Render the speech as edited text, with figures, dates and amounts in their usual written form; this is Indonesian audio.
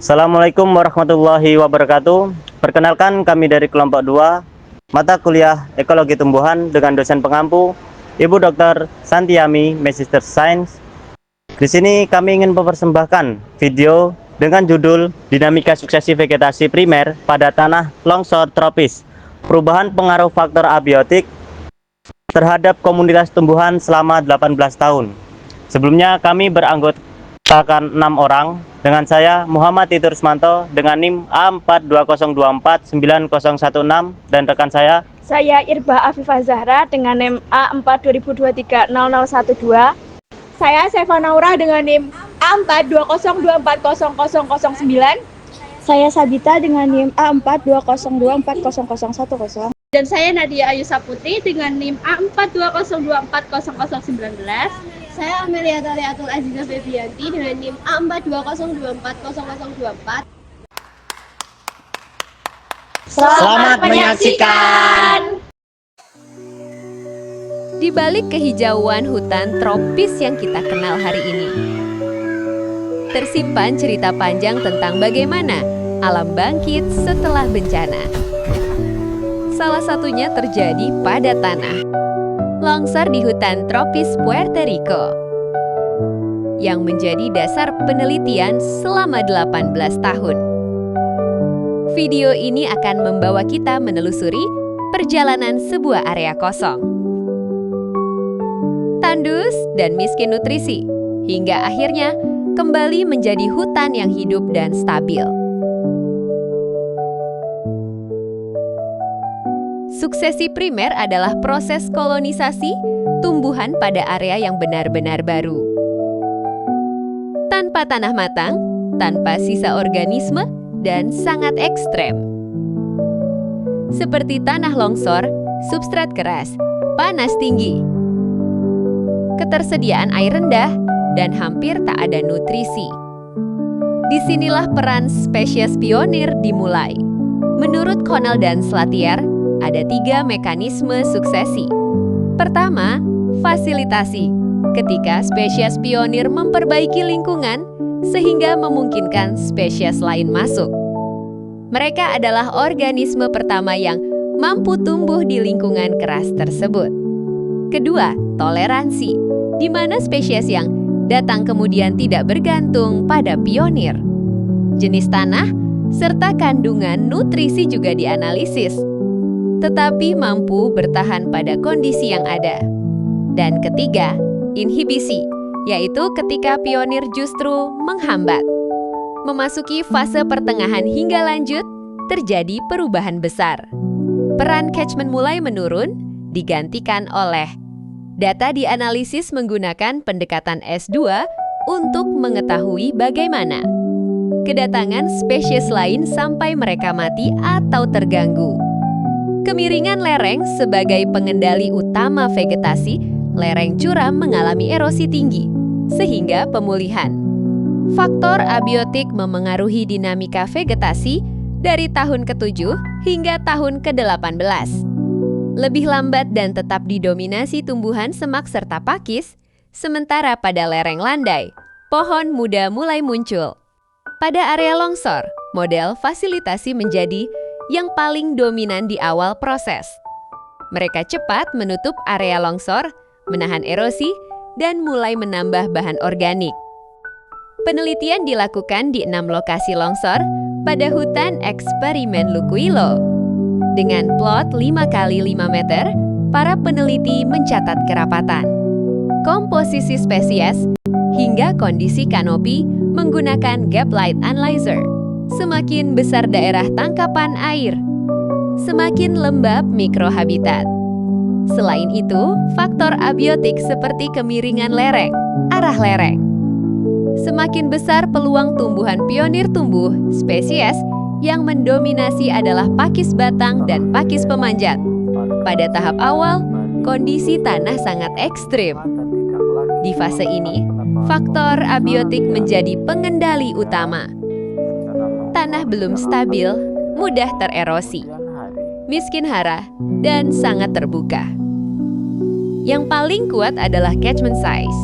Assalamualaikum warahmatullahi wabarakatuh. Perkenalkan, kami dari kelompok 2 mata kuliah Ekologi Tumbuhan dengan dosen pengampu Ibu Dr. Santiami, Magister Sains. Di sini kami ingin mempersembahkan video dengan judul Dinamika Suksesi Vegetasi Primer pada Tanah Longsor Tropis, Perubahan Pengaruh Faktor Abiotik terhadap Komunitas Tumbuhan selama 18 tahun. Sebelumnya kami beranggotakan 6 orang, dengan saya Muhammad Titur Rusmanto dengan NIM A420249016 dan rekan saya Irba Afifah Zahra dengan NIM A420230012. Saya Seva Naura dengan NIM A420240009. Saya Sabita dengan NIM A420240010. Dan saya Nadia Ayu Saputri dengan NIM A420240019. Saya Amelia Taliatul Azizah Febianti dengan NIM A420240024. Selamat menyaksikan. Di balik kehijauan hutan tropis yang kita kenal hari ini, tersimpan cerita panjang tentang bagaimana alam bangkit setelah bencana. Salah satunya terjadi pada tanah longsor di hutan tropis Puerto Rico yang menjadi dasar penelitian selama 18 tahun. Video ini akan membawa kita menelusuri perjalanan sebuah area kosong, tandus dan miskin nutrisi, hingga akhirnya kembali menjadi hutan yang hidup dan stabil. Suksesi primer adalah proses kolonisasi tumbuhan pada area yang benar-benar baru. Tanpa tanah matang, tanpa sisa organisme, dan sangat ekstrem. Seperti tanah longsor, substrat keras, panas tinggi, ketersediaan air rendah, dan hampir tak ada nutrisi. Disinilah peran spesies pionir dimulai. Menurut Connell dan Slatier, ada 3 mekanisme suksesi. Pertama, fasilitasi. Ketika spesies pionir memperbaiki lingkungan sehingga memungkinkan spesies lain masuk. Mereka adalah organisme pertama yang mampu tumbuh di lingkungan keras tersebut. Kedua, toleransi, di mana spesies yang datang kemudian tidak bergantung pada pionir. Jenis tanah serta kandungan nutrisi juga dianalisis, tetapi mampu bertahan pada kondisi yang ada. Dan ketiga, inhibisi, yaitu ketika pionir justru menghambat. Memasuki fase pertengahan hingga lanjut, terjadi perubahan besar. Peran catchment mulai menurun, digantikan oleh data dianalisis menggunakan pendekatan S2 untuk mengetahui bagaimana kedatangan spesies lain sampai mereka mati atau terganggu. Kemiringan lereng sebagai pengendali utama vegetasi, lereng curam mengalami erosi tinggi, sehingga pemulihan. Faktor abiotik memengaruhi dinamika vegetasi dari tahun ke-7 hingga tahun ke-18. Lebih lambat dan tetap didominasi tumbuhan semak serta pakis, sementara pada lereng landai, pohon muda mulai muncul. Pada area longsor, model fasilitasi menjadi yang paling dominan di awal proses. Mereka cepat menutup area longsor, menahan erosi, dan mulai menambah bahan organik. Penelitian dilakukan di 6 lokasi longsor pada hutan eksperimen Lucuilo. Dengan plot 5 x 5 meter, para peneliti mencatat kerapatan, komposisi spesies, hingga kondisi kanopi menggunakan gap light analyzer. Semakin besar daerah tangkapan air, semakin lembab mikrohabitat. Selain itu, faktor abiotik seperti kemiringan lereng, arah lereng. Semakin besar peluang tumbuhan pionir tumbuh, spesies yang mendominasi adalah pakis batang dan pakis pemanjat. Pada tahap awal, kondisi tanah sangat ekstrim. Di fase ini, faktor abiotik menjadi pengendali utama. Tanah belum stabil, mudah tererosi, miskin hara, dan sangat terbuka. Yang paling kuat adalah catchment size.